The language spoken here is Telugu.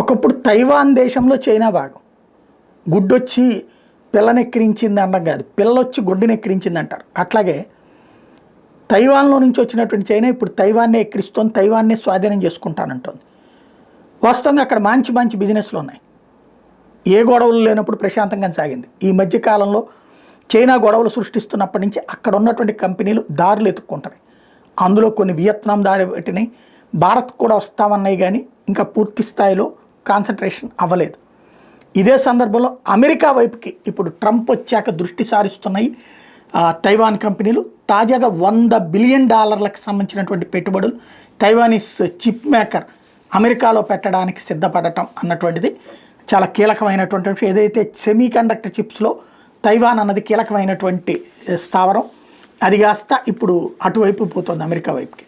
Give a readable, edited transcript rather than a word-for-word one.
ఒకప్పుడు తైవాన్ దేశంలో చైనా భాగం. గుడ్డొచ్చి పిల్లనెక్కిరించింది అనడం కాదు, పిల్లొచ్చి గుడ్డుని ఎక్కిరించింది అంటారు. అట్లాగే తైవాన్లో నుంచి వచ్చినటువంటి చైనా ఇప్పుడు తైవాన్నే ఎక్కిరిస్తోంది, తైవాన్నే స్వాధీనం చేసుకుంటానంటోంది. వాస్తవంగా అక్కడ మంచి మంచి బిజినెస్లు ఉన్నాయి, ఏ గొడవలు లేనప్పుడు ప్రశాంతంగా సాగింది. ఈ మధ్యకాలంలో చైనా గొడవలు సృష్టిస్తున్నప్పటి నుంచి అక్కడ ఉన్నటువంటి కంపెనీలు దారులు ఎత్తుక్కుంటున్నాయి. అందులో కొన్ని వియత్నాం దారి పెట్టినాయి, భారత్ కూడా వస్తామన్నాయి, కానీ ఇంకా పూర్తి స్థాయిలో కాన్సన్ట్రేషన్ అవ్వలేదు. ఇదే సందర్భంలో అమెరికా వైపుకి ఇప్పుడు ట్రంప్ వచ్చాక దృష్టి సారిస్తున్నాయి తైవాన్ కంపెనీలు. తాజాగా $100 బిలియన్ సంబంధించినటువంటి పెట్టుబడులు తైవానీస్ చిప్ మేకర్ అమెరికాలో పెట్టడానికి సిద్ధపడటం అన్నటువంటిది చాలా కీలకమైనటువంటి విషయం. ఏదైతే సెమీ కండక్టర్ చిప్స్లో తైవాన్ అన్నది కీలకమైనటువంటి స్థావరం, అది కాస్త ఇప్పుడు అటువైపు పోతుంది, అమెరికా వైపుకి.